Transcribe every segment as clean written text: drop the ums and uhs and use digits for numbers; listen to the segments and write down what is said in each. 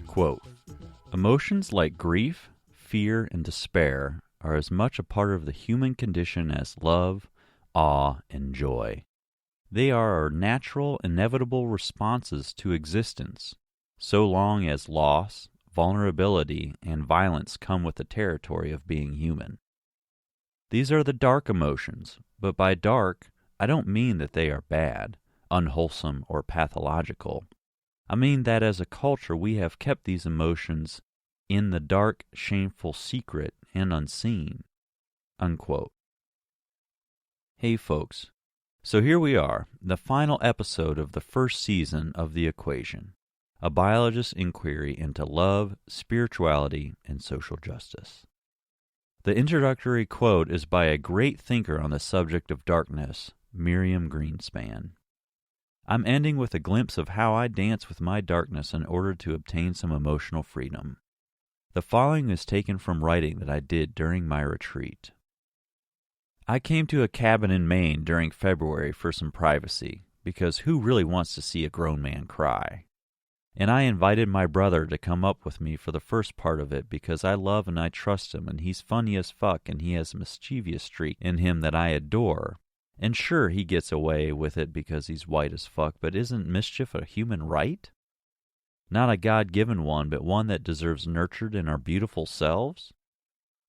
Quote, "Emotions like grief, fear, and despair are as much a part of the human condition as love, awe, and joy. They are our natural, inevitable responses to existence, so long as loss, vulnerability, and violence come with the territory of being human. These are the dark emotions, but by dark, I don't mean that they are bad, unwholesome, or pathological. I mean that as a culture we have kept these emotions in the dark, shameful secret and unseen." Unquote. Hey folks, so here we are, the final episode of the first season of The Equation, a biologist's inquiry into love, spirituality, and social justice. The introductory quote is by a great thinker on the subject of darkness, Miriam Greenspan. I'm ending with a glimpse of how I dance with my darkness in order to obtain some emotional freedom. The following is taken from writing that I did during my retreat. I came to a cabin in Maine during February for some privacy, because who really wants to see a grown man cry? And I invited my brother to come up with me for the first part of it because I love and I trust him, and he's funny as fuck, and he has a mischievous streak in him that I adore. And sure, he gets away with it because he's white as fuck, but isn't mischief a human right? Not a God-given one, but one that deserves nurtured in our beautiful selves?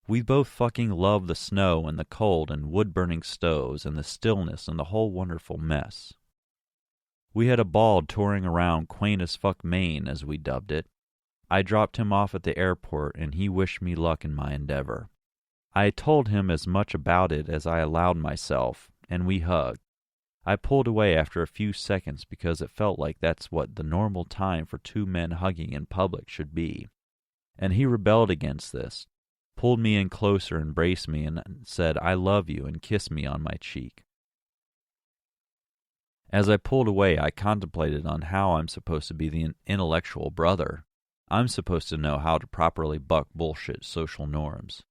We both fucking love the snow and the cold and wood-burning stoves and the stillness and the whole wonderful mess. We had a ball touring around quaint as fuck Maine, as we dubbed it. I dropped him off at the airport, and he wished me luck in my endeavor. I told him as much about it as I allowed myself, and we hugged. I pulled away after a few seconds because it felt like that's what the normal time for two men hugging in public should be. And he rebelled against this, pulled me in closer, embraced me, and said, "I love you," and kissed me on my cheek. As I pulled away, I contemplated on how I'm supposed to be the intellectual brother. I'm supposed to know how to properly buck bullshit social norms.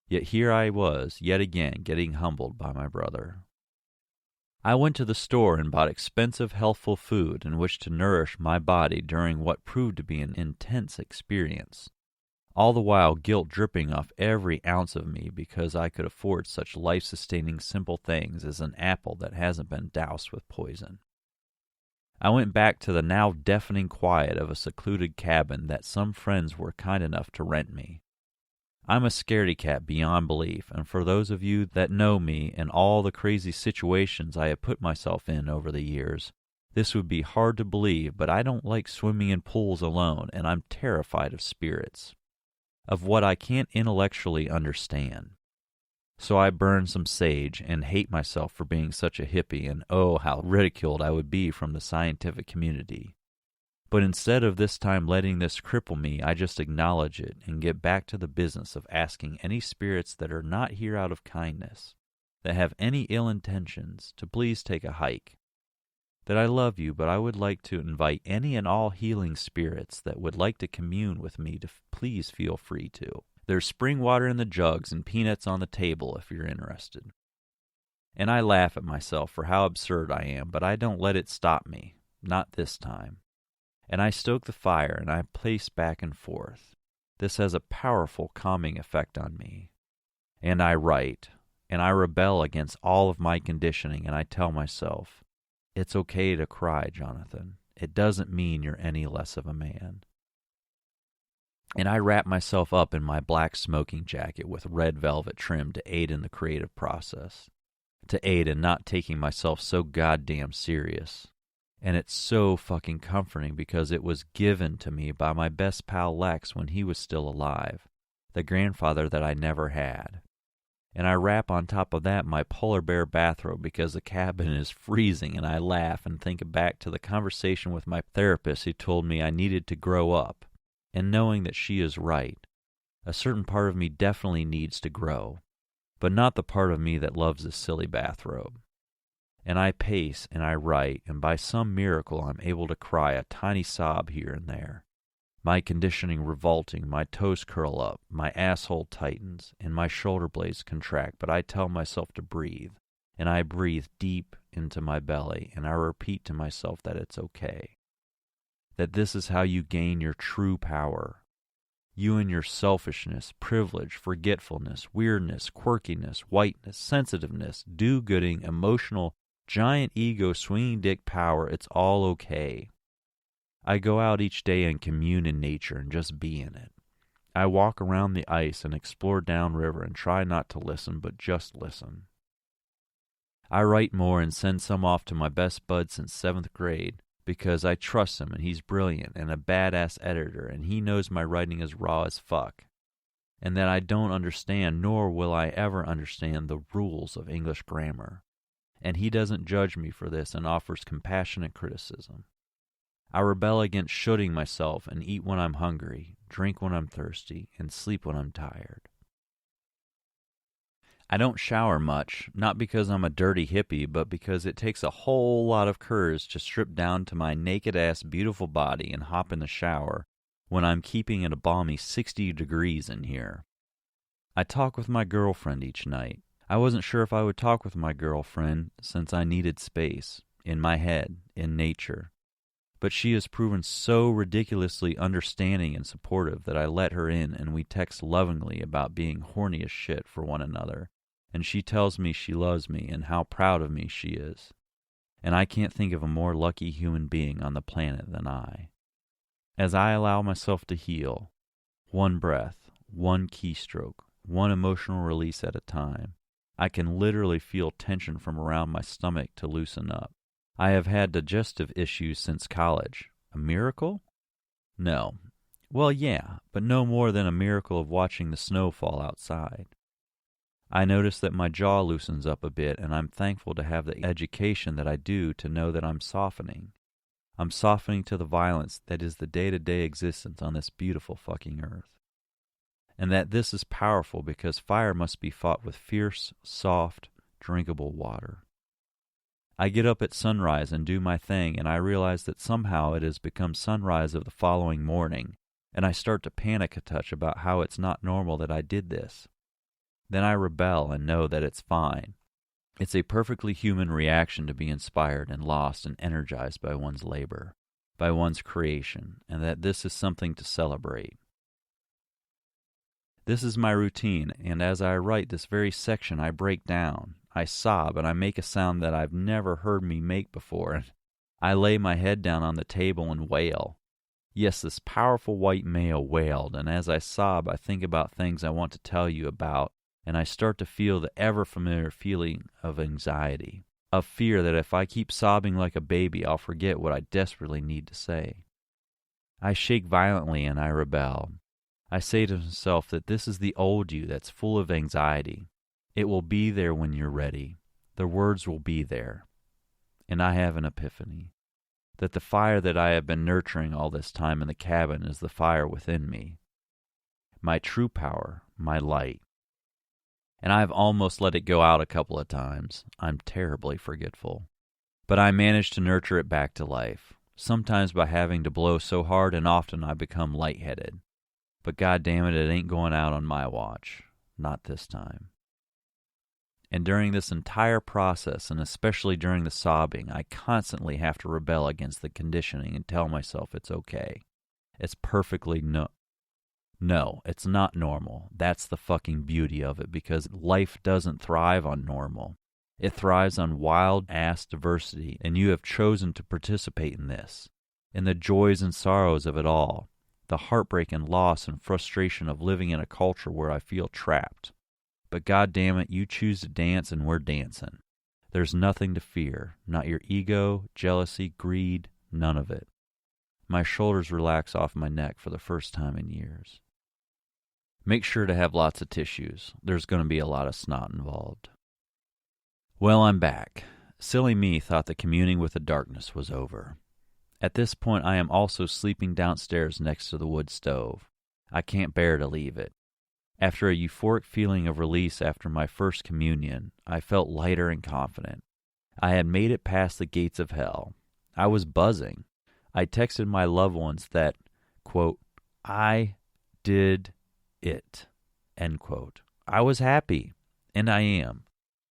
Yet here I was, yet again, getting humbled by my brother. I went to the store and bought expensive, healthful food in which to nourish my body during what proved to be an intense experience, all the while guilt dripping off every ounce of me because I could afford such life-sustaining simple things as an apple that hasn't been doused with poison. I went back to the now deafening quiet of a secluded cabin that some friends were kind enough to rent me. I'm a scaredy cat beyond belief, and for those of you that know me and all the crazy situations I have put myself in over the years, this would be hard to believe, but I don't like swimming in pools alone, and I'm terrified of spirits, of what I can't intellectually understand. So I burn some sage and hate myself for being such a hippie, and oh, how ridiculed I would be from the scientific community. But instead of this time letting this cripple me, I just acknowledge it and get back to the business of asking any spirits that are not here out of kindness, that have any ill intentions, to please take a hike. That I love you, but I would like to invite any and all healing spirits that would like to commune with me to please feel free to. There's spring water in the jugs and peanuts on the table if you're interested. And I laugh at myself for how absurd I am, but I don't let it stop me, not this time. And I stoke the fire, and I pace back and forth. This has a powerful calming effect on me. And I write, and I rebel against all of my conditioning, and I tell myself, it's okay to cry, Jonathan. It doesn't mean you're any less of a man. And I wrap myself up in my black smoking jacket with red velvet trim to aid in the creative process, to aid in not taking myself so goddamn serious. And it's so fucking comforting because it was given to me by my best pal Lex when he was still alive, the grandfather that I never had. And I wrap on top of that my polar bear bathrobe because the cabin is freezing, and I laugh and think back to the conversation with my therapist who told me I needed to grow up, and knowing that she is right. A certain part of me definitely needs to grow, but not the part of me that loves this silly bathrobe. And I pace and I write, and by some miracle I'm able to cry a tiny sob here and there. My conditioning revolting, my toes curl up, my asshole tightens, and my shoulder blades contract, but I tell myself to breathe, and I breathe deep into my belly, and I repeat to myself that it's okay. That this is how you gain your true power. You and your selfishness, privilege, forgetfulness, weirdness, quirkiness, whiteness, sensitiveness, do-gooding, emotional, giant ego, swinging dick power, it's all okay. I go out each day and commune in nature and just be in it. I walk around the ice and explore downriver and try not to listen, but just listen. I write more and send some off to my best bud since 7th grade because I trust him and he's brilliant and a badass editor and he knows my writing is raw as fuck and that I don't understand nor will I ever understand the rules of English grammar. And he doesn't judge me for this and offers compassionate criticism. I rebel against shooting myself and eat when I'm hungry, drink when I'm thirsty, and sleep when I'm tired. I don't shower much, not because I'm a dirty hippie, but because it takes a whole lot of courage to strip down to my naked-ass beautiful body and hop in the shower when I'm keeping it a balmy 60 degrees in here. I talk with my girlfriend each night. I wasn't sure if I would talk with my girlfriend since I needed space, in my head, in nature. But she has proven so ridiculously understanding and supportive that I let her in and we text lovingly about being horny as shit for one another, and she tells me she loves me and how proud of me she is. And I can't think of a more lucky human being on the planet than I. As I allow myself to heal, one breath, one keystroke, one emotional release at a time, I can literally feel tension from around my stomach to loosen up. I have had digestive issues since college. A miracle? No. Well, yeah, but no more than a miracle of watching the snow fall outside. I notice that my jaw loosens up a bit, and I'm thankful to have the education that I do to know that I'm softening. I'm softening to the violence that is the day-to-day existence on this beautiful fucking earth. And that this is powerful because fire must be fought with fierce, soft, drinkable water. I get up at sunrise and do my thing, and I realize that somehow it has become sunrise of the following morning, and I start to panic a touch about how it's not normal that I did this. Then I rebel and know that it's fine. It's a perfectly human reaction to be inspired and lost and energized by one's labor, by one's creation, and that this is something to celebrate. This is my routine, and as I write this very section, I break down. I sob, and I make a sound that I've never heard me make before, and I lay my head down on the table and wail. Yes, this powerful white male wailed, and as I sob, I think about things I want to tell you about, and I start to feel the ever-familiar feeling of anxiety, of fear that if I keep sobbing like a baby, I'll forget what I desperately need to say. I shake violently and I rebel. I say to myself that this is the old you that's full of anxiety. It will be there when you're ready. The words will be there. And I have an epiphany. That the fire that I have been nurturing all this time in the cabin is the fire within me. My true power, my light. And I've almost let it go out a couple of times. I'm terribly forgetful. But I manage to nurture it back to life. Sometimes by having to blow so hard, and often I become lightheaded. But goddammit, it ain't going out on my watch. Not this time. And during this entire process, and especially during the sobbing, I constantly have to rebel against the conditioning and tell myself it's okay. It's perfectly No, it's not normal. That's the fucking beauty of it, because life doesn't thrive on normal. It thrives on wild-ass diversity, and you have chosen to participate in this, in the joys and sorrows of it all, the heartbreak and loss and frustration of living in a culture where I feel trapped. But goddammit, you choose to dance and we're dancing. There's nothing to fear, not your ego, jealousy, greed, none of it. My shoulders relax off my neck for the first time in years. Make sure to have lots of tissues. There's going to be a lot of snot involved. Well, I'm back. Silly me thought the communing with the darkness was over. At this point, I am also sleeping downstairs next to the wood stove. I can't bear to leave it. After a euphoric feeling of release after my first communion, I felt lighter and confident. I had made it past the gates of hell. I was buzzing. I texted my loved ones that, quote, I did it, end quote. I was happy, and I am.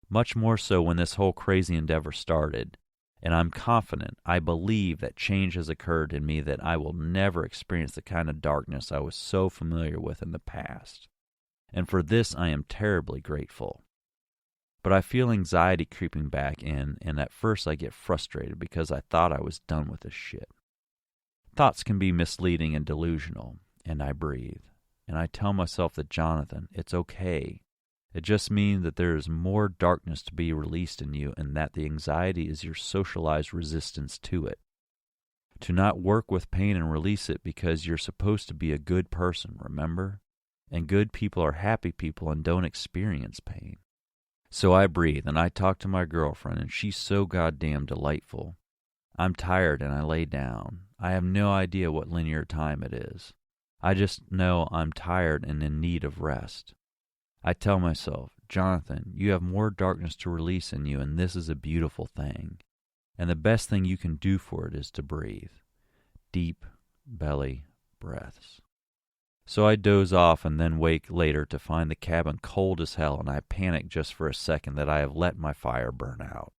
Much more so when this whole crazy endeavor started. And I'm confident, I believe that change has occurred in me that I will never experience the kind of darkness I was so familiar with in the past. And for this I am terribly grateful. But I feel anxiety creeping back in, and at first I get frustrated because I thought I was done with this shit. Thoughts can be misleading and delusional, and I breathe. And I tell myself that, Jonathan, it's okay. It just means that there is more darkness to be released in you, and that the anxiety is your socialized resistance to it. To not work with pain and release it because you're supposed to be a good person, remember? And good people are happy people and don't experience pain. So I breathe, and I talk to my girlfriend, and she's so goddamn delightful. I'm tired, and I lay down. I have no idea what linear time it is. I just know I'm tired and in need of rest. I tell myself, Jonathan, you have more darkness to release in you, and this is a beautiful thing. And the best thing you can do for it is to breathe. Deep belly breaths. So I doze off and then wake later to find the cabin cold as hell, and I panic just for a second that I have let my fire burn out.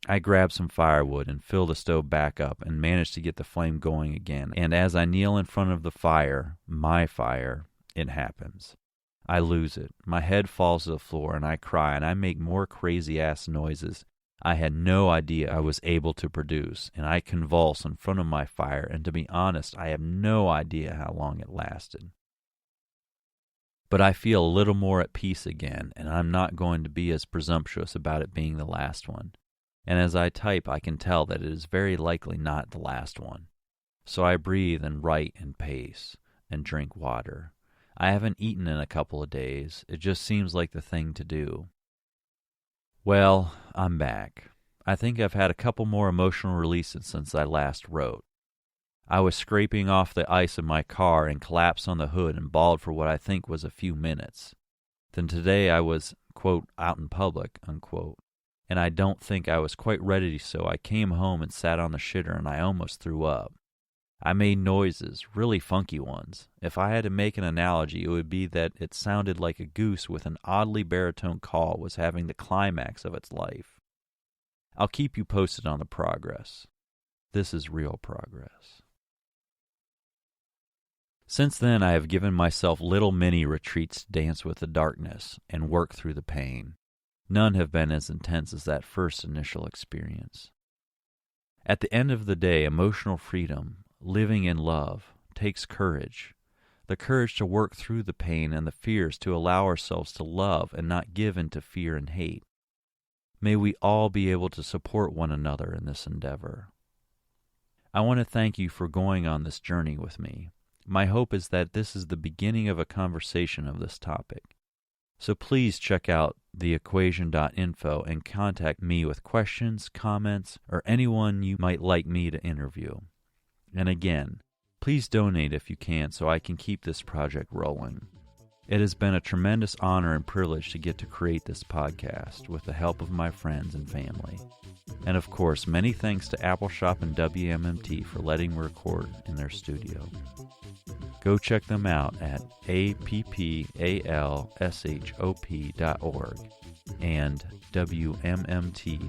I grab some firewood and fill the stove back up and manage to get the flame going again, and as I kneel in front of the fire, my fire, it happens. I lose it. My head falls to the floor, and I cry, and I make more crazy-ass noises I had no idea I was able to produce, and I convulse in front of my fire, and to be honest, I have no idea how long it lasted. But I feel a little more at peace again, and I'm not going to be as presumptuous about it being the last one. And as I type, I can tell that it is very likely not the last one. So I breathe and write and pace and drink water. I haven't eaten in a couple of days. It just seems like the thing to do. Well, I'm back. I think I've had a couple more emotional releases since I last wrote. I was scraping off the ice of my car and collapsed on the hood and bawled for what I think was a few minutes. Then today I was, quote, out in public, unquote, and I don't think I was quite ready, so I came home and sat on the shitter and I almost threw up. I made noises, really funky ones. If I had to make an analogy, it would be that it sounded like a goose with an oddly baritone call was having the climax of its life. I'll keep you posted on the progress. This is real progress. Since then, I have given myself little mini retreats to dance with the darkness and work through the pain. None have been as intense as that first initial experience. At the end of the day, emotional freedom, living in love, takes courage. The courage to work through the pain and the fears to allow ourselves to love and not give in to fear and hate. May we all be able to support one another in this endeavor. I want to thank you for going on this journey with me. My hope is that this is the beginning of a conversation of this topic. So please check out theequation.info and contact me with questions, comments, or anyone you might like me to interview. And again, please donate if you can so I can keep this project rolling. It has been a tremendous honor and privilege to get to create this podcast with the help of my friends and family. And of course, many thanks to Appleshop and WMMT for letting me record in their studio. Go check them out at appalshop.org and wmmt.org.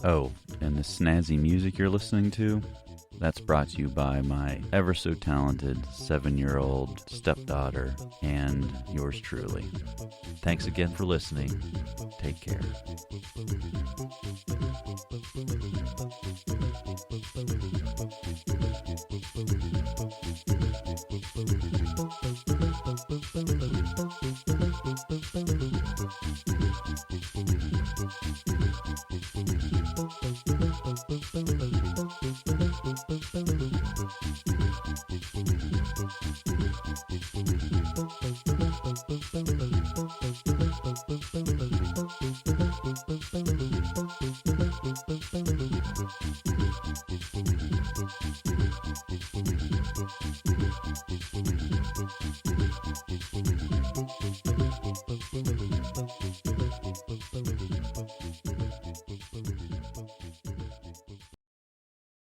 Oh, and the snazzy music you're listening to? That's brought to you by my ever so talented 7-year-old stepdaughter and yours truly. Thanks again for listening. Take care.